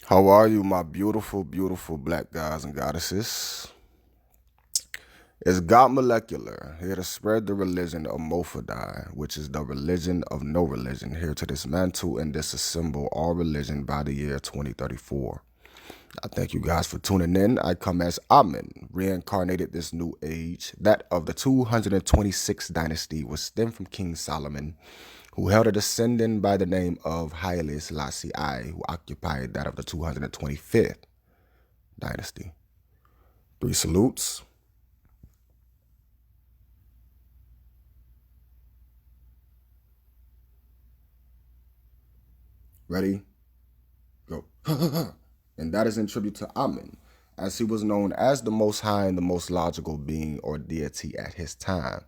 How are you, my beautiful, beautiful black guys and goddesses? It's God Molecular, here to spread the religion of Mofadai, which is the religion of no religion, here to dismantle and disassemble all religion by the year 2034. I thank you guys for tuning in. I come as Amen, reincarnated this new age, that of the 226th dynasty, was stemmed from King Solomon, who held a descendant by the name of Haile Selassie I, who occupied that of the 225th dynasty. Three salutes. Ready? Go. And that is in tribute to Amen, as he was known as the Most High and the most logical being or deity at his time.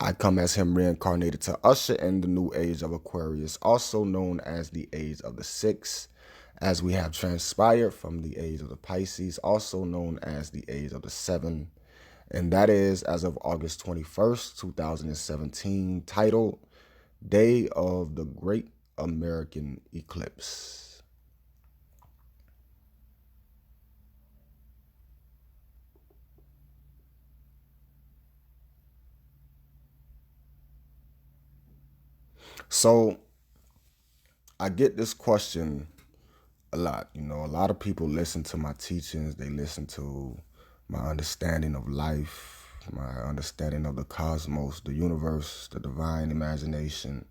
I come as him reincarnated to usher in the new age of Aquarius, also known as the age of the six, as we have transpired from the age of the Pisces, also known as the age of the seven. And that is as of August 21st, 2017, titled Day of the Great American Eclipse. So I get this question a lot. You know, a lot of people listen to my teachings. They listen to my understanding of life, my understanding of the cosmos, the universe, the divine imagination,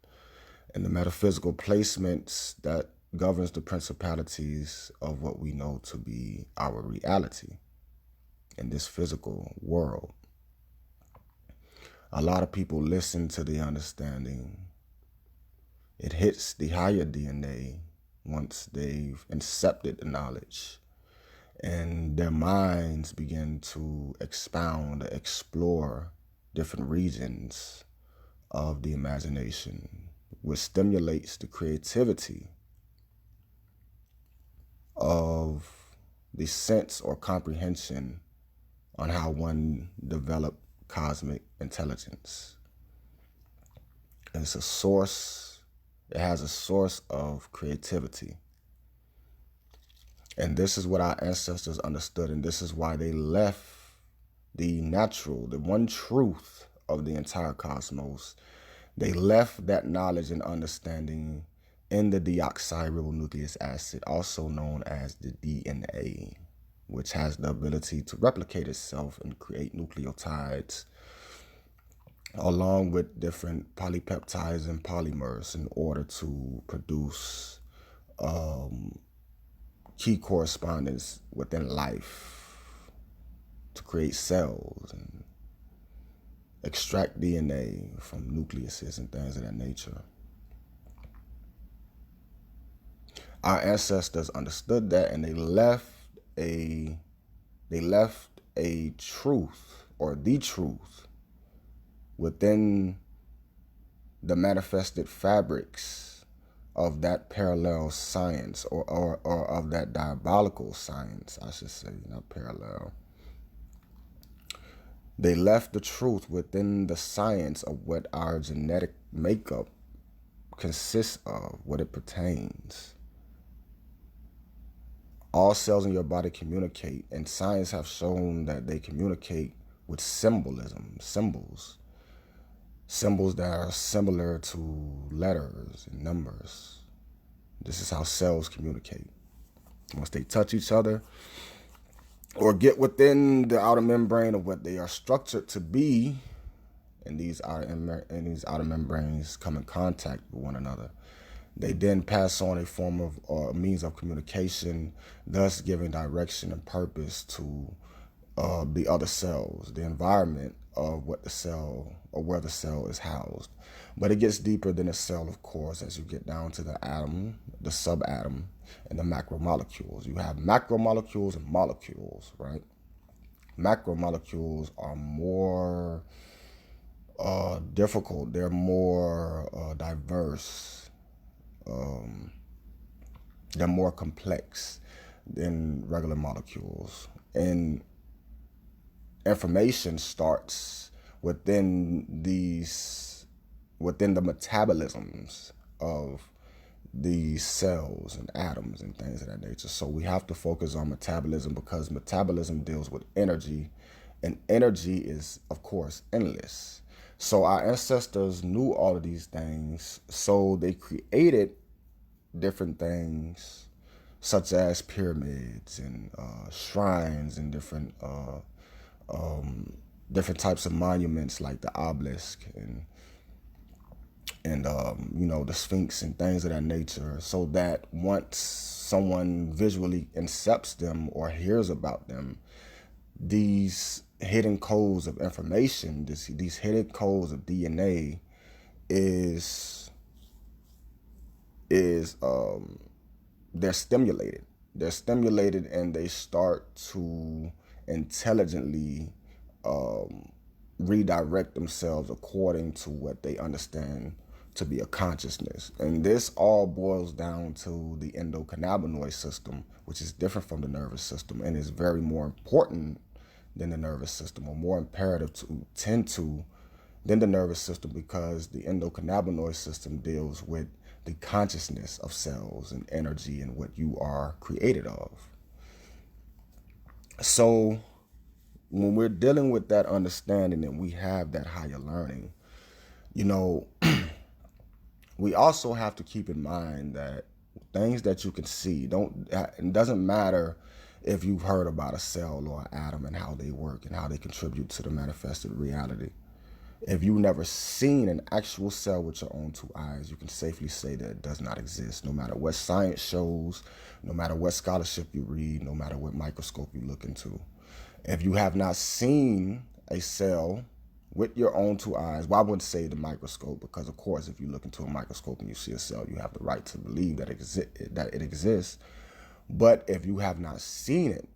and the metaphysical placements that governs the principalities of what we know to be our reality in this physical world. A lot of people listen to the understanding. It hits the higher DNA once they've incepted the knowledge, and their minds begin to expound, explore different regions of the imagination, which stimulates the creativity of the sense or comprehension on how one developed cosmic intelligence. It's a source, it has a source of creativity. And this is what our ancestors understood, and this is why they left the natural, the one truth of the entire cosmos. They left that knowledge and understanding in the deoxyribonucleic acid, also known as the DNA, which has the ability to replicate itself and create nucleotides, along with different polypeptides and polymers in order to produce key correspondence within life, to create cells and extract DNA from nucleuses and things of that nature. Our ancestors understood that, and a they left a truth, or the truth, within the manifested fabrics of that parallel science, or of that diabolical science, I should say, not parallel. They left the truth within the science of what our genetic makeup consists of, what it pertains. All cells in your body communicate, and science have shown that they communicate with symbolism, symbols that are similar to letters and numbers. This is how cells communicate. Once they touch each other or get within the outer membrane of what they are structured to be, and these outer membranes come in contact with one another, they then pass on a form of or means of communication, thus giving direction and purpose to the other cells, the environment of what the cell, or where the cell is housed. But it gets deeper than a cell, of course, as you get down to the atom, the subatom, and the macromolecules. You have macromolecules and molecules, right? Macromolecules are more difficult. They're more diverse. They're more complex than regular molecules. And information starts within the metabolisms of these cells and atoms and things of that nature. So we have to focus on metabolism, because metabolism deals with energy, and energy is, of course, endless. So our ancestors knew all of these things, so they created different things such as pyramids and shrines and different types of monuments like the obelisk and the Sphinx and things of that nature, so that once someone visually incepts them or hears about them, these hidden codes of information, these hidden codes of DNA is they're stimulated. They're stimulated, and they start to intelligently redirect themselves according to what they understand to be a consciousness. And this all boils down to the endocannabinoid system, which is different from the nervous system and is very more important than the nervous system, or more imperative to tend to than the nervous system, because the endocannabinoid system deals with the consciousness of cells and energy and what you are created of. So when we're dealing with that understanding and we have that higher learning, we also have to keep in mind that things that you can see it doesn't matter if you've heard about a cell or an atom and how they work and how they contribute to the manifested reality. If you've never seen an actual cell with your own two eyes, you can safely say that it does not exist, no matter what science shows, no matter what scholarship you read, no matter what microscope you look into. If you have not seen a cell with your own two eyes, well, I wouldn't say the microscope, because of course, if you look into a microscope and you see a cell, you have the right to believe that it exists. But if you have not seen it,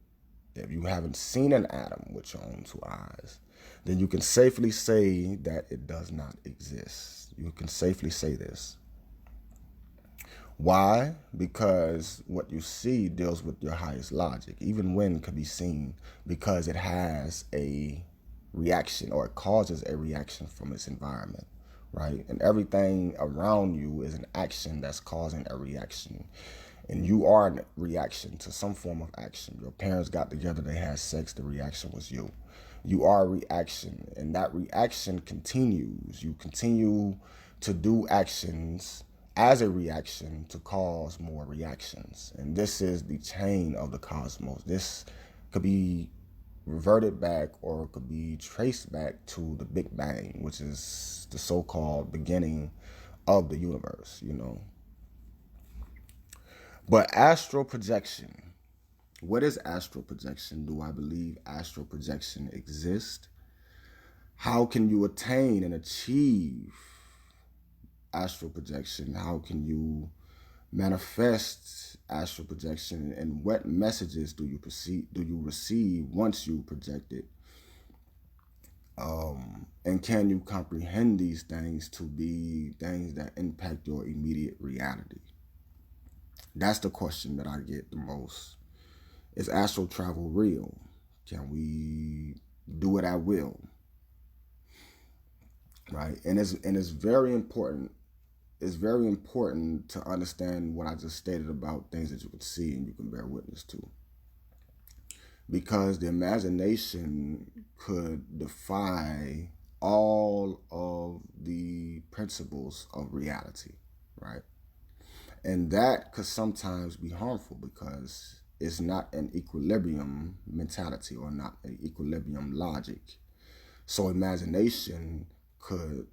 if you haven't seen an atom with your own two eyes, then you can safely say that it does not exist. You can safely say this. Why? Because what you see deals with your highest logic. Even wind can be seen because it has a reaction, or it causes a reaction from its environment, right? And everything around you is an action that's causing a reaction. And you are a reaction to some form of action. Your parents got together, they had sex, the reaction was you. You are a reaction, and that reaction continues. You continue to do actions as a reaction to cause more reactions. And this is the chain of the cosmos. This could be reverted back, or it could be traced back to the Big Bang, which is the so-called beginning of the universe, But astral projection. What is astral projection? Do I believe astral projection exists? How can you attain and achieve astral projection? How can you manifest astral projection? And what messages do you receive once you project it? And can you comprehend these things to be things that impact your immediate reality? That's the question that I get the most. Is astral travel real? Can we do it at will? Right? And it's very important. It's very important to understand what I just stated about things that you can see and you can bear witness to. Because the imagination could defy all of the principles of reality, right? And that could sometimes be harmful, because it's not an equilibrium mentality, or not an equilibrium logic. So imagination could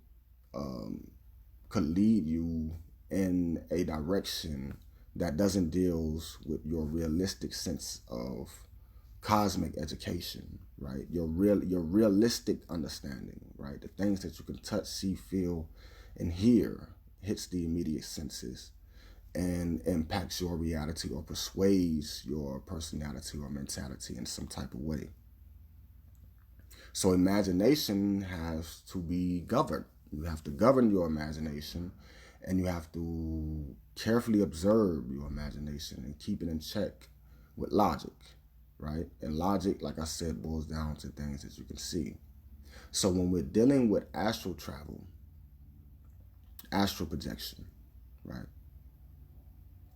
lead you in a direction that doesn't deal with your realistic sense of cosmic education, right? Your realistic understanding, right? The things that you can touch, see, feel, and hear hits the immediate senses and impacts your reality, or persuades your personality or mentality in some type of way. So imagination has to be governed. You have to govern your imagination, and you have to carefully observe your imagination and keep it in check with logic, right? And logic, like I said, boils down to things that you can see. So when we're dealing with astral travel, astral projection, right?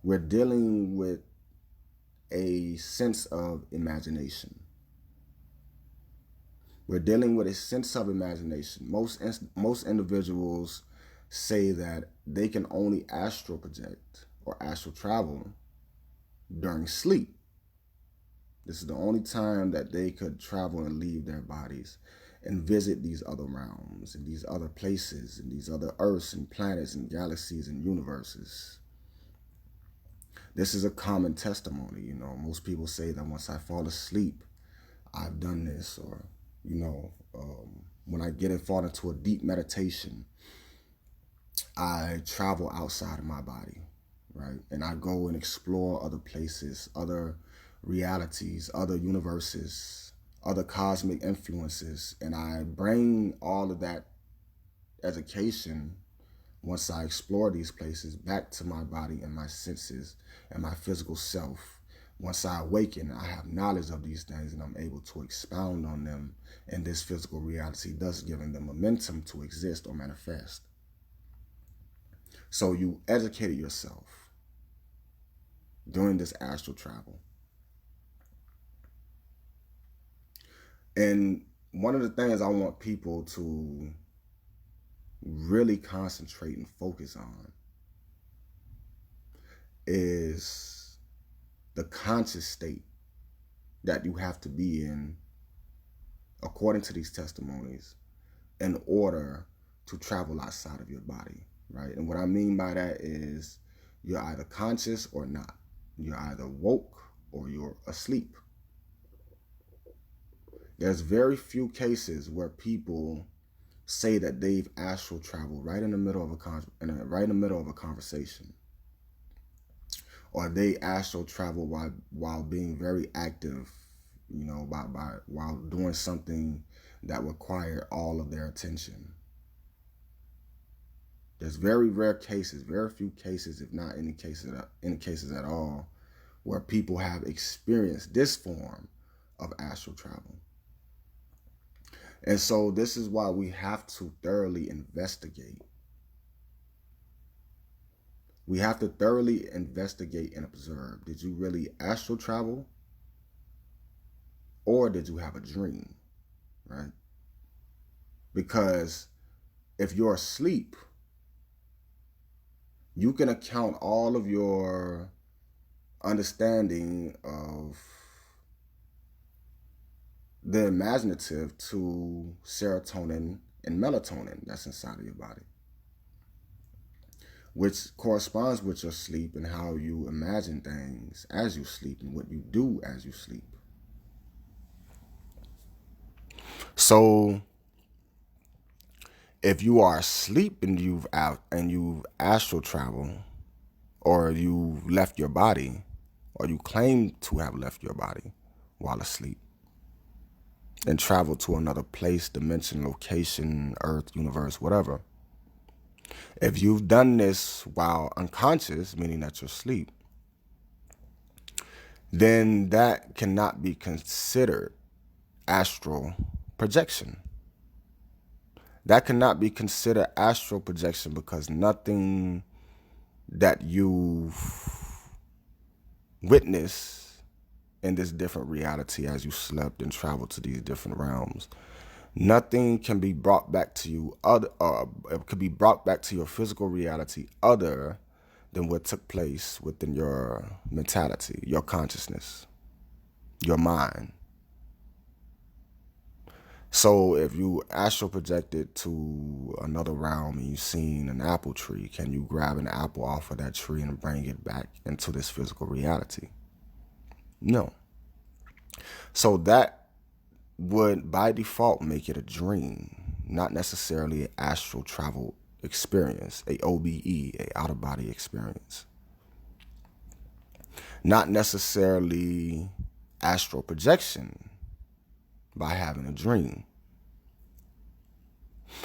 We're dealing with a sense of imagination. We're dealing with a sense of imagination. Most individuals say that they can only astral project or astral travel during sleep. This is the only time that they could travel and leave their bodies and visit these other realms and these other places and these other earths and planets and galaxies and universes. This is a common testimony. You know, most people say that once I fall asleep, I've done this, or, you know, when I fall into a deep meditation, I travel outside of my body, right? And I go and explore other places, other realities, other universes, other cosmic influences. And I bring all of that education, once I explore these places, back to my body and my senses and my physical self. Once I awaken, I have knowledge of these things and I'm able to expound on them in this physical reality, thus giving them momentum to exist or manifest. So you educated yourself during this astral travel. And one of the things I want people to really concentrate and focus on is the conscious state that you have to be in, according to these testimonies, in order to travel outside of your body, right? And what I mean by that is you're either conscious or not. You're either woke or you're asleep. There's very few cases where people say that they've astral traveled right in the middle of a conversation, or they astral travel while being very active, you know, while doing something that required all of their attention. There's very rare cases, very few cases, if not any cases at all, where people have experienced this form of astral travel. And so this is why we have to thoroughly investigate. We have to thoroughly investigate and observe. Did you really astral travel? Or did you have a dream, right? Because if you're asleep, you can account all of your understanding of the imaginative to serotonin and melatonin that's inside of your body, which corresponds with your sleep and how you imagine things as you sleep and what you do as you sleep. So if you are asleep and you've astral traveled, or you left your body, or you claim to have left your body while asleep and traveled to another place, dimension, location, earth, universe, whatever. If you've done this while unconscious, meaning that you're asleep, then that cannot be considered astral projection. That cannot be considered astral projection because nothing that you've witnessed in this different reality as you slept and traveled to these different realms, nothing can be brought back to you it could be brought back to your physical reality other than what took place within your mentality, your consciousness, your mind. So if you astral projected to another realm and you've seen an apple tree, can you grab an apple off of that tree and bring it back into this physical reality? No. So that would by default make it a dream, not necessarily an astral travel experience, a OBE, a out-of-body experience. Not necessarily astral projection by having a dream.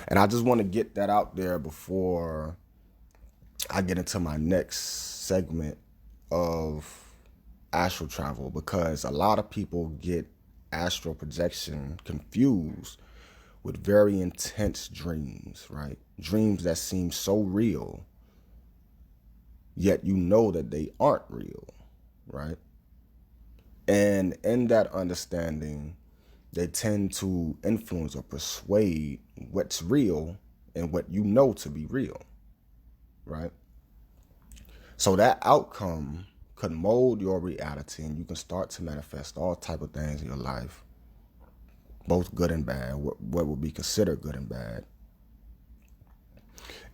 And I just want to get that out there before I get into my next segment of astral travel, because a lot of people get astral projection confused with very intense dreams, right? Dreams that seem so real yet you know that they aren't real, right? And in that understanding, they tend to influence or persuade what's real and what you know to be real, right? So that outcome could mold your reality, and you can start to manifest all type of things in your life, both good and bad, what would be considered good and bad.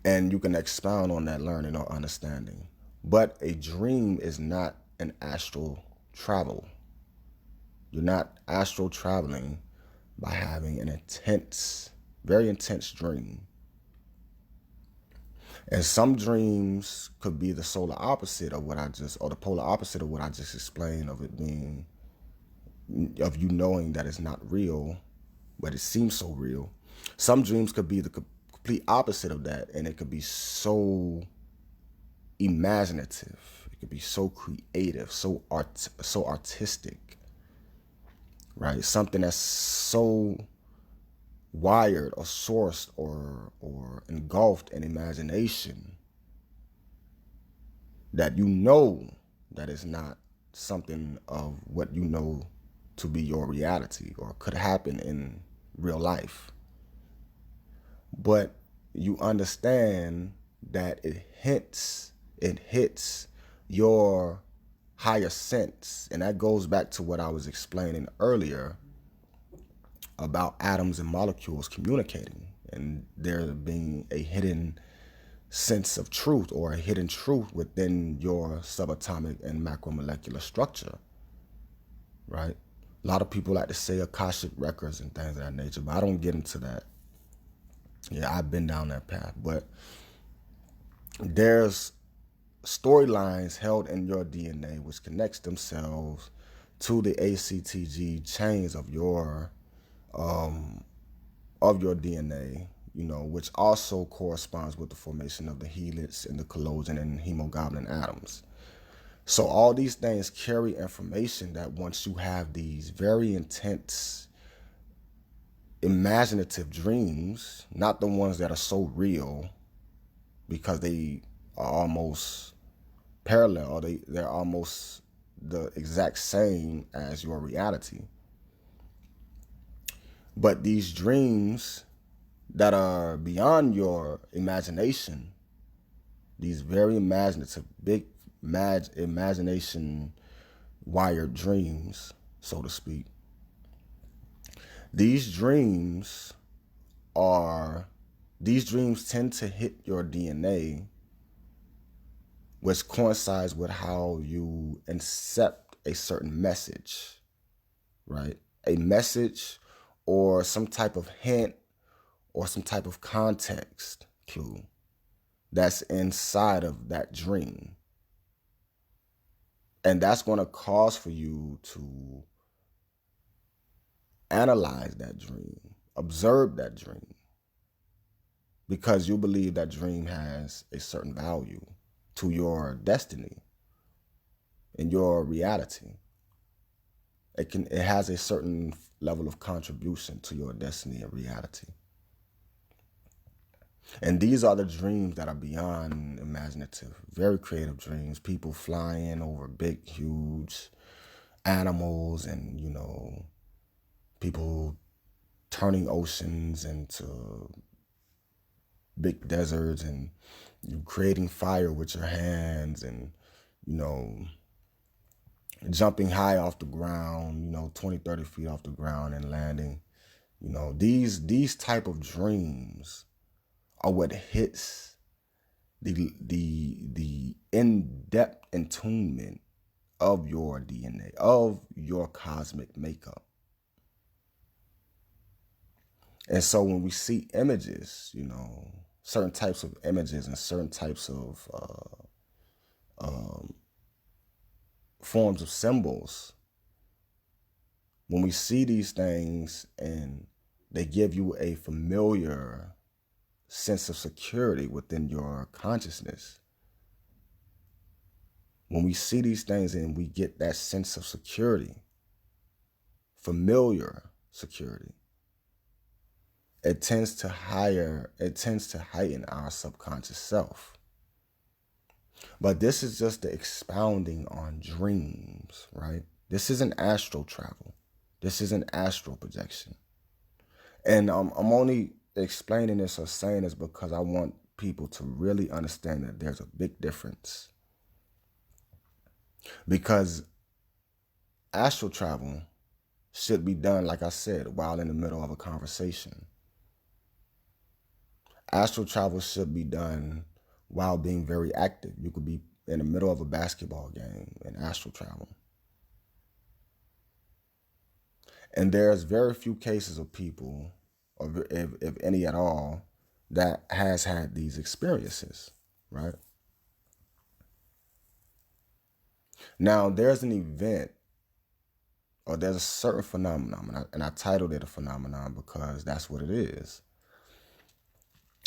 And you can expound on that learning or understanding. But a dream is not an astral travel. You're not astral traveling by having an intense, very intense dream. And some dreams could be the solar opposite of or the polar opposite of what I just explained, of it being, of you knowing that it's not real, but it seems so real. Some dreams could be the complete opposite of that, and it could be so imaginative. It could be so creative, so artistic, right? Something that's so wired or sourced or engulfed in imagination that you know that is not something of what you know to be your reality or could happen in real life. But you understand that it hits your higher sense. And that goes back to what I was explaining earlier about atoms and molecules communicating and there being a hidden sense of truth or a hidden truth within your subatomic and macromolecular structure, right? A lot of people like to say Akashic records and things of that nature, but I don't get into that. Yeah, I've been down that path, but there's storylines held in your DNA which connects themselves to the ACTG chains of your DNA, which also corresponds with the formation of the helix and the collagen and hemoglobin atoms. So all these things carry information that once you have these very intense imaginative dreams, not the ones that are so real because they are almost parallel, or they're almost the exact same as your reality. But these dreams that are beyond your imagination, these very imaginative, big imagination wired dreams, so to speak. These dreams tend to hit your DNA, which coincides with how you incept a certain message, right? A message or some type of hint or some type of context clue that's inside of that dream. And that's going to cause for you to analyze that dream, observe that dream, because you believe that dream has a certain value to your destiny and your reality. It has a certain level of contribution to your destiny and reality. And these are the dreams that are beyond imaginative, very creative dreams. People flying over big, huge animals, and, people turning oceans into big deserts, and you creating fire with your hands, and, jumping high off the ground, 20, 30 feet off the ground and landing. These type of dreams are what hits the in-depth attunement of your DNA, of your cosmic makeup. And so when we see images, certain types of images and certain types of forms of symbols, when we see these things and they give you a familiar sense of security within your consciousness, when we see these things and we get that sense of security, familiar security, it tends to heighten our subconscious self. But this is just the expounding on dreams, right? This isn't astral travel. This isn't astral projection. And I'm only explaining this or saying this because I want people to really understand that there's a big difference. Because astral travel should be done, like I said, while in the middle of a conversation. Astral travel should be done while being very active. You could be in the middle of a basketball game in astral travel. And there's very few cases of people, or if any at all, that has had these experiences, right? Now, there's an event, or there's a certain phenomenon, and I titled it a phenomenon because that's what it is.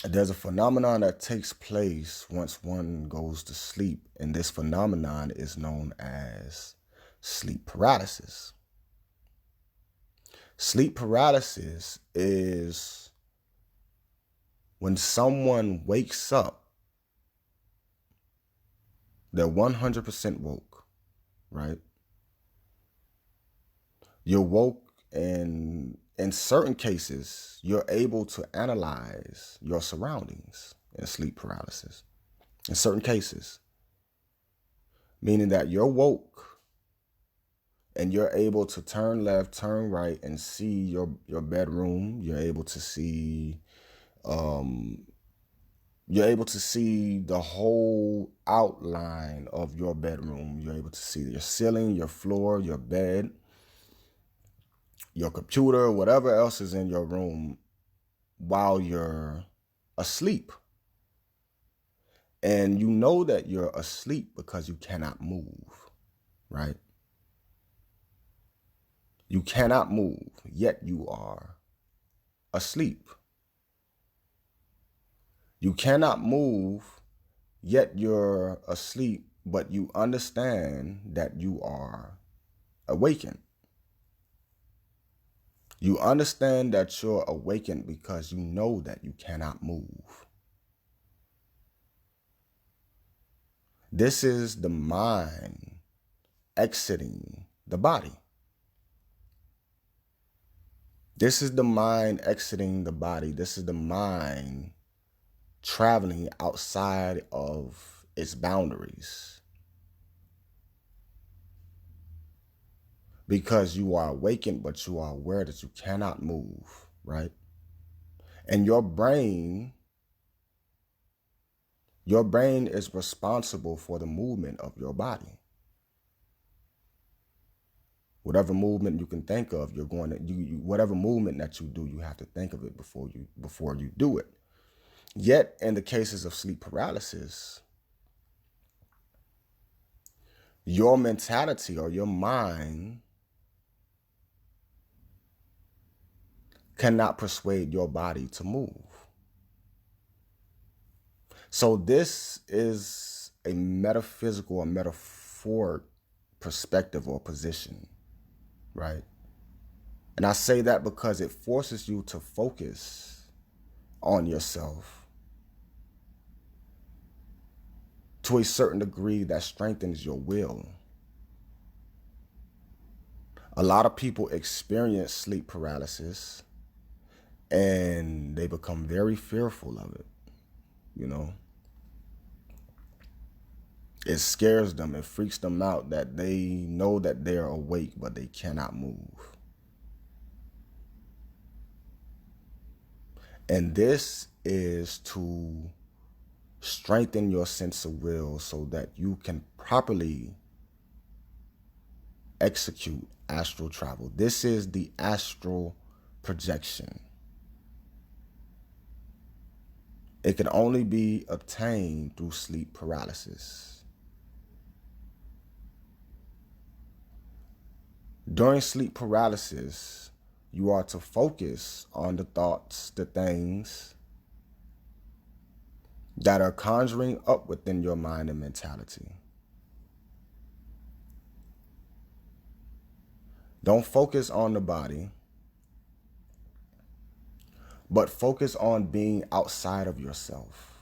There's a phenomenon that takes place once one goes to sleep, and this phenomenon is known as sleep paralysis. Sleep paralysis is when someone wakes up, they're 100% woke, right? You're woke, and in certain cases, you're able to analyze your surroundings in sleep paralysis. In certain cases, meaning that you're woke and you're able to turn left, turn right, and see your bedroom. You're able to see the whole outline of your bedroom. You're able to see your ceiling, your floor, your bed, your computer, whatever else is in your room while you're asleep. And you know that you're asleep because you cannot move, right? You cannot move, yet you are asleep. You cannot move, yet you're asleep, but you understand that you are awakened. You understand that you're awakened because you know that you cannot move. This is the mind exiting the body. This is the mind exiting the body. This is the mind traveling outside of its boundaries. Because you are awakened, but you are aware that you cannot move, right? And your brain is responsible for the movement of your body. Whatever movement you can think of, you're going to whatever movement that you do, you have to think of it before you do it. Yet, in the cases of sleep paralysis, your mentality or your mind cannot persuade your body to move. So this is a metaphysical or metaphoric perspective or position, right? And I say that because it forces you to focus on yourself to a certain degree that strengthens your will. A lot of people experience sleep paralysis and they become very fearful of it, you know. It scares them, it freaks them out that they know that they're awake, but they cannot move. And this is to strengthen your sense of will so that you can properly execute astral travel. This is the astral projection. It can only be obtained through sleep paralysis. During sleep paralysis, you are to focus on the thoughts, the things that are conjuring up within your mind and mentality. Don't focus on the body, but focus on being outside of yourself.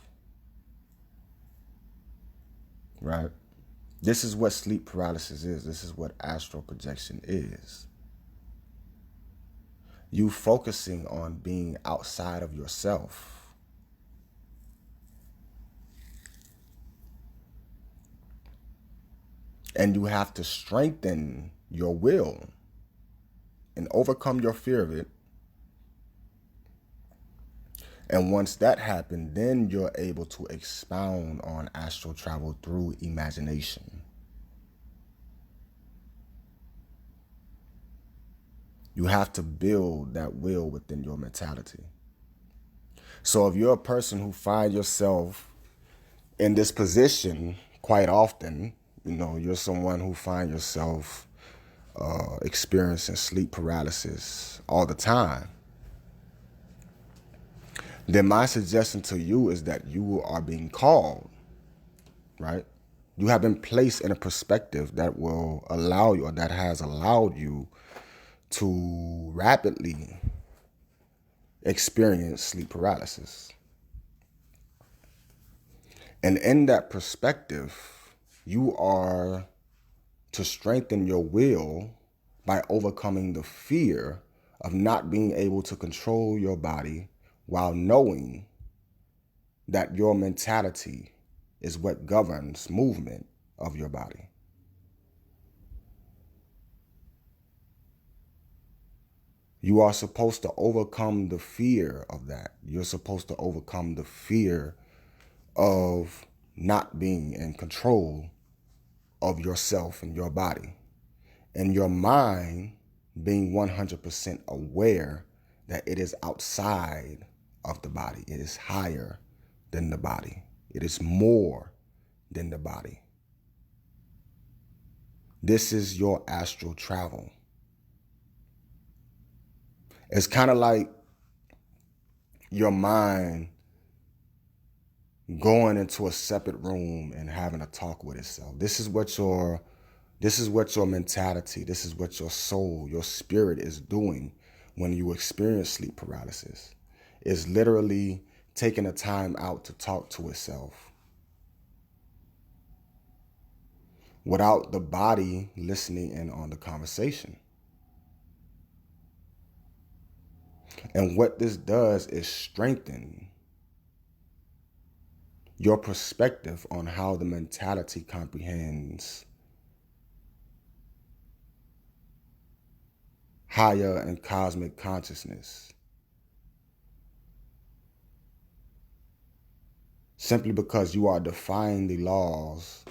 right? This is what sleep paralysis is. This is what astral projection is. You focusing on being outside of yourself. And you have to strengthen your will and overcome your fear of it. And once that happened, then you're able to expound on astral travel through imagination. You have to build that will within your mentality. So if you're a person who finds yourself in this position quite often, you're someone who finds yourself experiencing sleep paralysis all the time, then my suggestion to you is that you are being called, right? You have been placed in a perspective that will allow you, or that has allowed you to rapidly experience sleep paralysis. And in that perspective, you are to strengthen your will by overcoming the fear of not being able to control your body, while knowing that your mentality is what governs movement of your body. You are supposed to overcome the fear of that. You're supposed to overcome the fear of not being in control of yourself and your body. And your mind being 100% aware that it is outside of the body. It is higher than the body. It is more than the body. This is your astral travel. It's kind of like your mind going into a separate room and having a talk with itself. This is what your mentality, this is what your soul, your spirit is doing when you experience sleep paralysis. It's literally taking a time out to talk to itself without the body listening in on the conversation. And what this does is strengthen your perspective on how the mentality comprehends higher and cosmic consciousness. Simply because you are defying the laws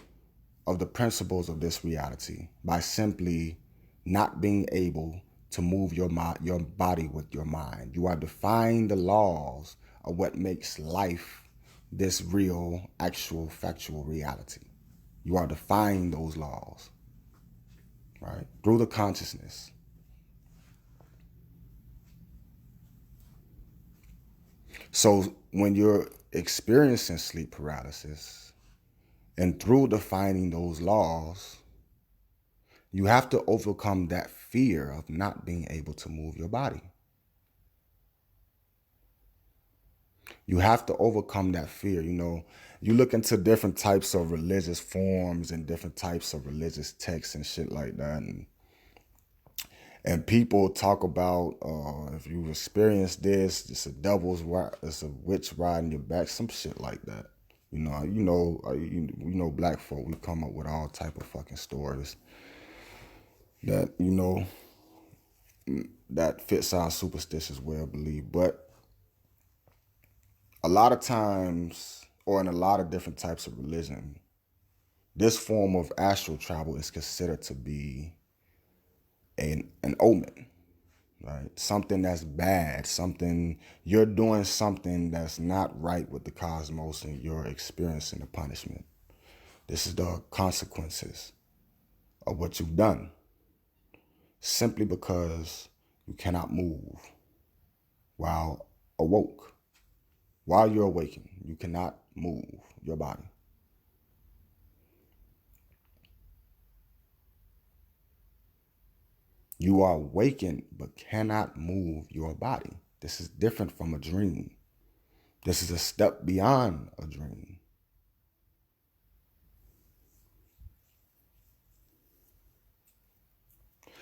of the principles of this reality by simply not being able to move your body with your mind. You are defying the laws of what makes life this real, actual, factual reality. You are defying those laws, right? Through the consciousness. So when you're experiencing sleep paralysis, and through defining those laws, you have to overcome that fear of not being able to move your body. You have to overcome that fear. You look into different types of religious forms and different types of religious texts and shit like that. And people talk about, if you experience this, it's it's a witch riding your back, some shit like that. Black folk, we come up with all type of fucking stories that, that fits our superstitious way of belief. But a lot of times, or in a lot of different types of religion, this form of astral travel is considered to be an omen, right? Something that's bad, you're doing something that's not right with the cosmos, and you're experiencing the punishment. This is the consequences of what you've done, simply because you cannot move while awoke. While you're awakened, you cannot move your body. You are awakened but cannot move your body. This is different from a dream. This is a step beyond a dream.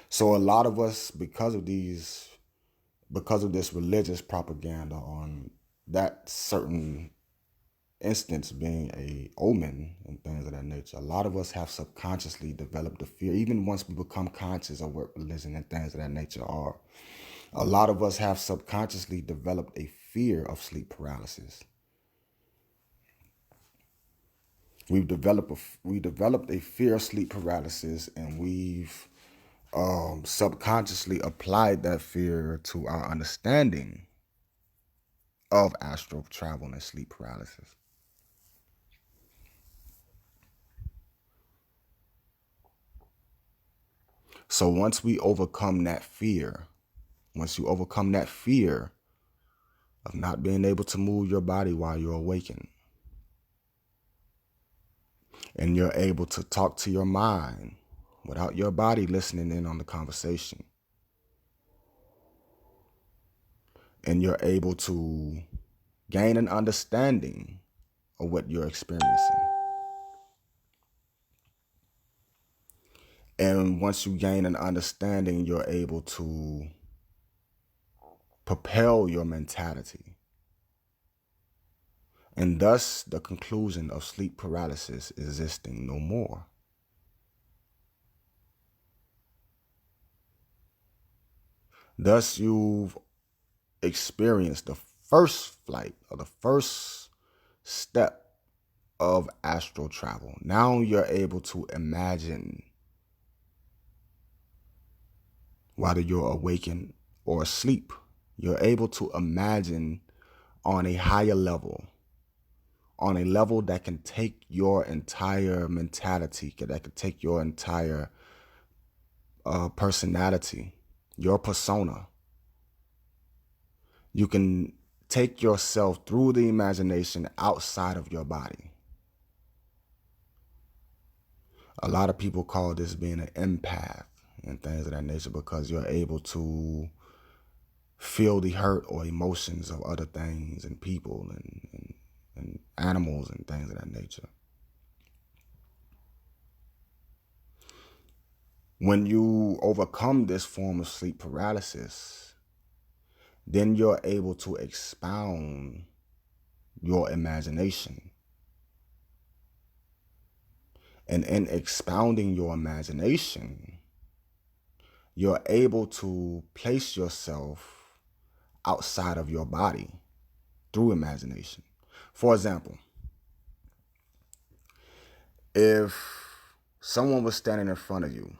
So a lot of us, because of this religious propaganda on that certain instance being a omen and things of that nature, a lot of us have subconsciously developed a fear. Even once we become conscious of what religion and things of that nature are, a lot of us have subconsciously developed a fear of sleep paralysis. We developed a fear of sleep paralysis, and we've subconsciously applied that fear to our understanding of astral travel and sleep paralysis. So once you overcome that fear of not being able to move your body while you're awakened, and you're able to talk to your mind without your body listening in on the conversation, and you're able to gain an understanding of what you're experiencing. And once you gain an understanding, you're able to propel your mentality. And thus, the conclusion of sleep paralysis existing no more. Thus, you've experienced the first flight, or the first step of astral travel. Now you're able to imagine, whether you're awakened or asleep, you're able to imagine on a higher level, on a level that can take your entire mentality, that can take your entire personality, your persona. You can take yourself through the imagination outside of your body. A lot of people call this being an empath and things of that nature, because you're able to feel the hurt or emotions of other things and people and animals and things of that nature. When you overcome this form of sleep paralysis, then you're able to expound your imagination. And in expounding your imagination, you're able to place yourself outside of your body through imagination. For example, if someone was standing in front of you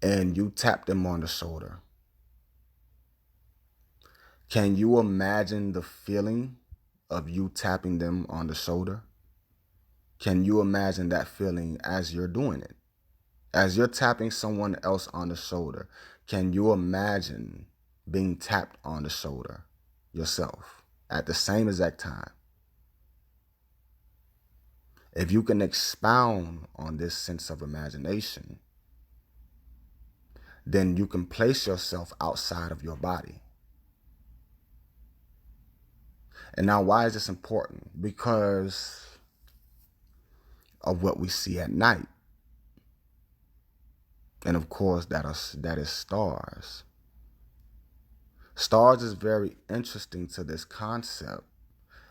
and you tap them on the shoulder, can you imagine the feeling of you tapping them on the shoulder? Can you imagine that feeling as you're doing it? As you're tapping someone else on the shoulder, can you imagine being tapped on the shoulder yourself at the same exact time? If you can expound on this sense of imagination, then you can place yourself outside of your body. And now, why is this important? Because of what we see at night. And of course, that is stars. Stars is very interesting to this concept,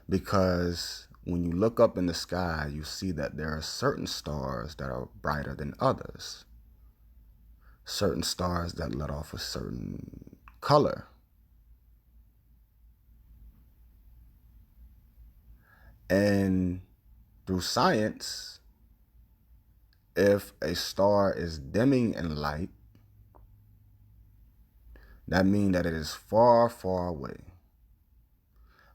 because when you look up in the sky, you see that there are certain stars that are brighter than others. Certain stars that let off a certain color. And through science, if a star is dimming in light, that means that it is far, far away.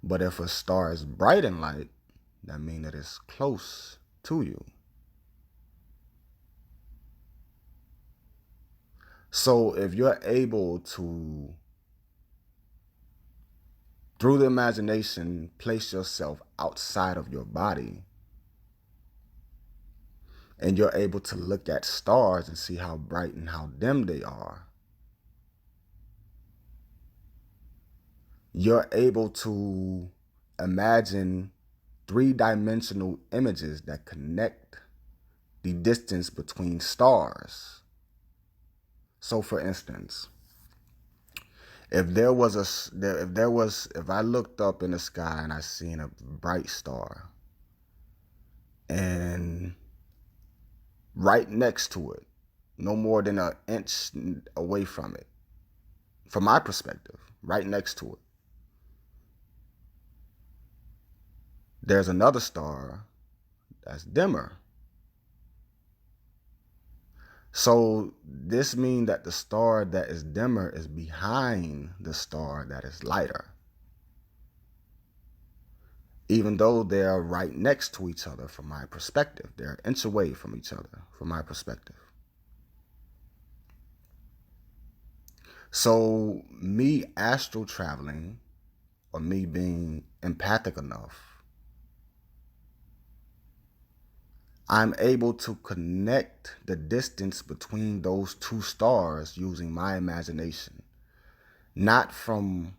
But if a star is bright in light, that means that it's close to you. So if you're able to, through the imagination, place yourself outside of your body, and you're able to look at stars and see how bright and how dim they are, you're able to imagine three-dimensional images that connect the distance between stars. So for instance, if I looked up in the sky and I seen a bright star, and right next to it, no more than an inch away from it, from my perspective, right next to it, there's another star that's dimmer. So this means that the star that is dimmer is behind the star that is lighter, even though they're right next to each other from my perspective. They're an inch away from each other from my perspective. So me astral traveling, or me being empathic enough, I'm able to connect the distance between those two stars using my imagination. Not from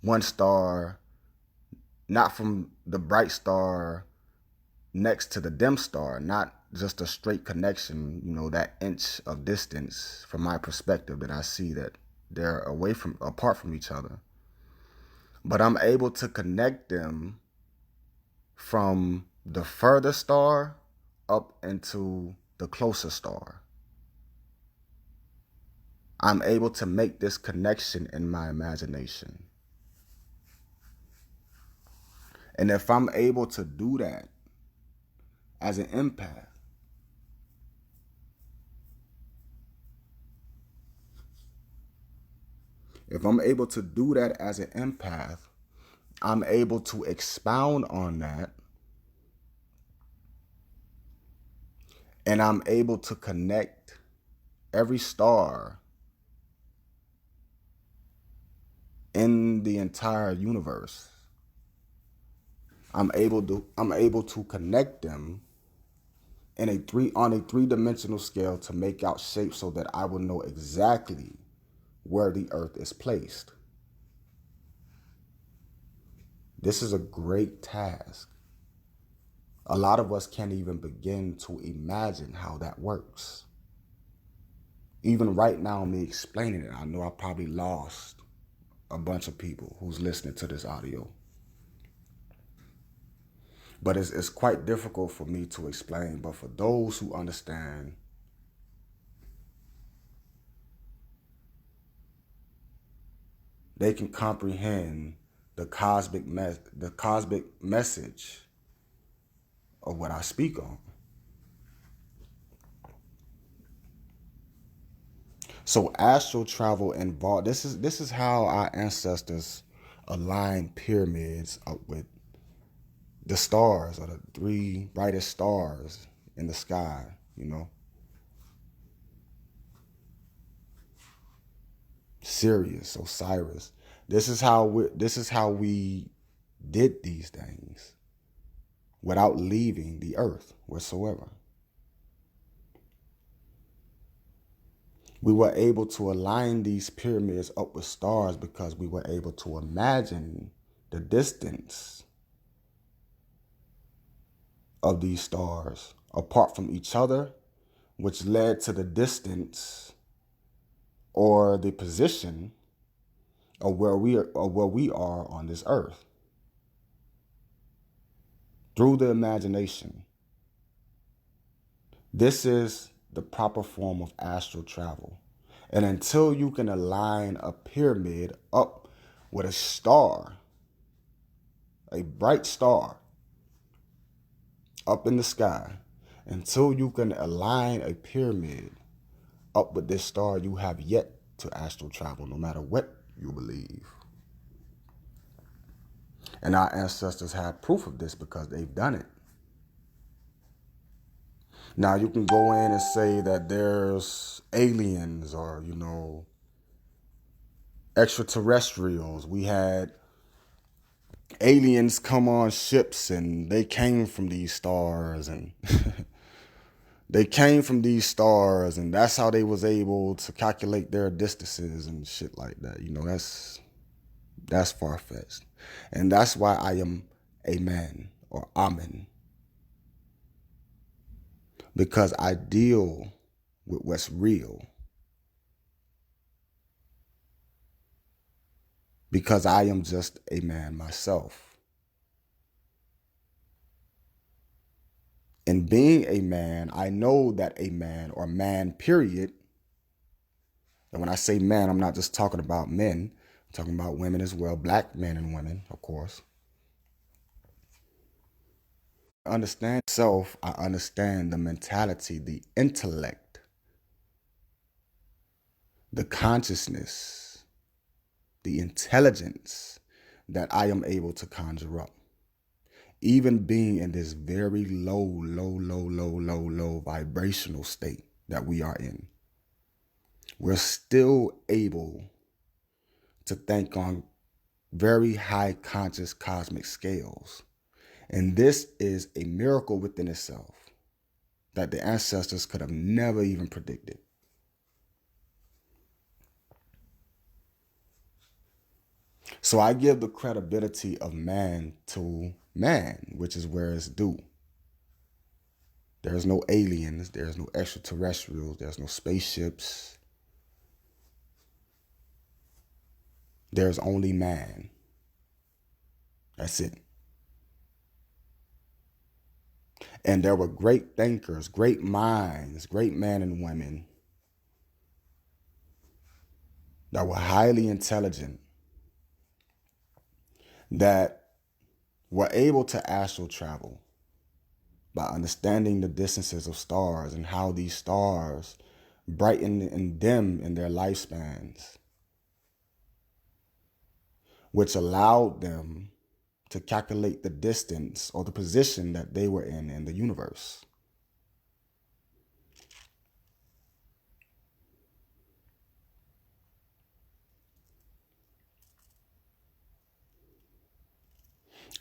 one star, not from the bright star next to the dim star, not just a straight connection, that inch of distance from my perspective that I see that they're apart from each other. But I'm able to connect them from the further star up into the closer star. I'm able to make this connection in my imagination. And if I'm able to do that as an empath, I'm able to expound on that, and I'm able to connect every star in the entire universe. I'm able to connect them on a three-dimensional scale to make out shapes so that I will know exactly where the earth is placed. This is a great task. A lot of us can't even begin to imagine how that works. Even right now, me explaining it, I know I probably lost a bunch of people who's listening to this audio. But it's quite difficult for me to explain. But for those who understand, they can comprehend the cosmic message of what I speak on. So astral travel involved. This is how our ancestors aligned pyramids up with the stars, or the three brightest stars in the sky. Sirius, Osiris. This is how we did these things without leaving the earth whatsoever. We were able to align these pyramids up with stars because we were able to imagine the distance of these stars apart from each other, which led to the distance or the position of where we are on this earth through the imagination. This is the proper form of astral travel. And until you can align a pyramid up with a star, a bright star up in the sky, until you can align a pyramid up with this star, you have yet to astral travel, no matter what you believe. And our ancestors have proof of this because they've done it. Now you can go in and say that there's aliens or, extraterrestrials. We had aliens come on ships and they came from these stars, and and that's how they was able to calculate their distances and shit like that. That's far-fetched. And that's why I am a man, or Amen. Because I deal with what's real. Because I am just a man myself. In being a man, I know that a man, or man, period. And when I say man, I'm not just talking about men. I'm talking about women as well, black men and women, of course. I understand self, I understand the mentality, the intellect, the consciousness, the intelligence that I am able to conjure up. Even being in this very low vibrational state that we are in, we're still able to think on very high conscious cosmic scales. And this is a miracle within itself that the ancestors could have never even predicted. So I give the credibility of man to man, which is where it's due. There's no aliens, there's no extraterrestrials, there's no spaceships. There's only man. That's it. And there were great thinkers, great minds, great men and women that were highly intelligent, that were able to astral travel by understanding the distances of stars and how these stars brighten and dim in their lifespans, which allowed them to calculate the distance or the position that they were in the universe.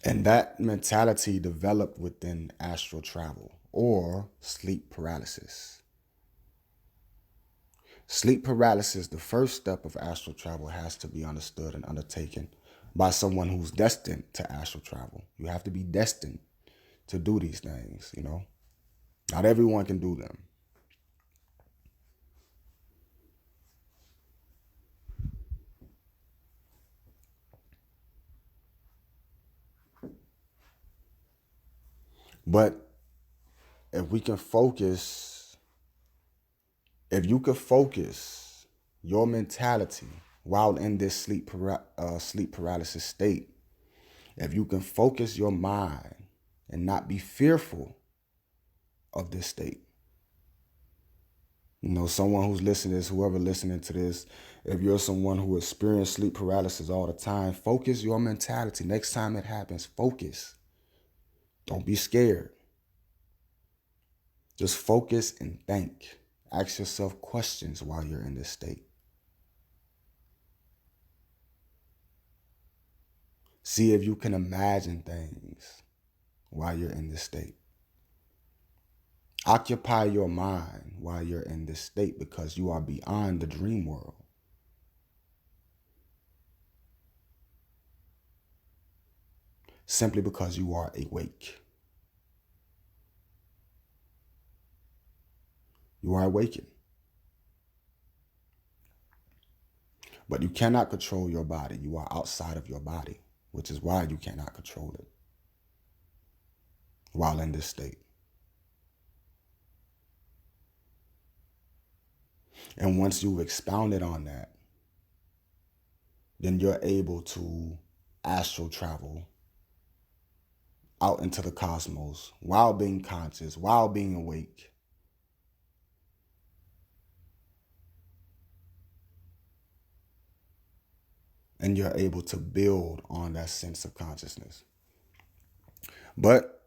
And that mentality developed within astral travel or sleep paralysis. Sleep paralysis, the first step of astral travel, has to be understood and undertaken by someone who's destined to astral travel. You have to be destined to do these things, you know. Not everyone can do them. But if we can focus, if you could focus your mentality while in this sleep paralysis state, if you can focus your mind and not be fearful of this state. You know, someone who's listening to this, whoever listening to this, if you're someone who experiences sleep paralysis all the time, focus your mentality. Next time it happens, focus. Don't be scared. Just focus and think. Ask yourself questions while you're in this state. See if you can imagine things while you're in this state. Occupy your mind while you're in this state because you are beyond the dream world. Simply because you are awake. You are awakened. But you cannot control your body. You are outside of your body, which is why you cannot control it while in this state. And once you've expounded on that, then you're able to astral travel out into the cosmos while being conscious, while being awake. And you're able to build on that sense of consciousness. But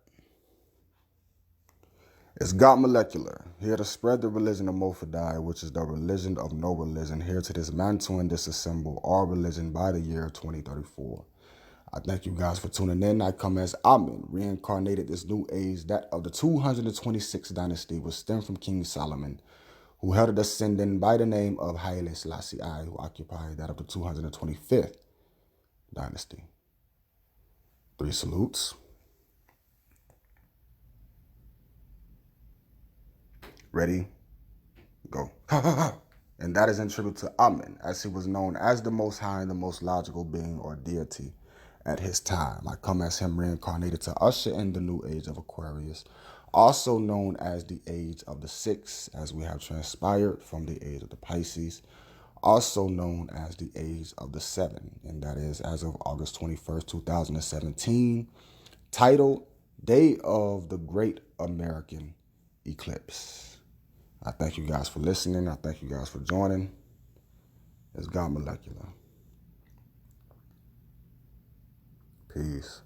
it's God Molecular, here to spread the religion of Mofadai, which is the religion of no religion, here to dismantle and disassemble all religion by the year 2034. I thank you guys for tuning in. I come as Amen, reincarnated this new age, that of the 226th dynasty, which stemmed from King Solomon, who held a descendant by the name of Haile Selassie I, who occupied that of the 225th dynasty. 3 salutes. Ready? Go. And that is in tribute to Amen, as he was known as the Most High and the most logical being or deity at his time. I come as him reincarnated to usher in the new age of Aquarius, also known as the age of the six, as we have transpired from the age of the Pisces, also known as the age of the seven, and that is as of August 21st, 2017, titled Day of the Great American Eclipse. I thank you guys for listening. I thank you guys for joining. It's God Molecular. Peace.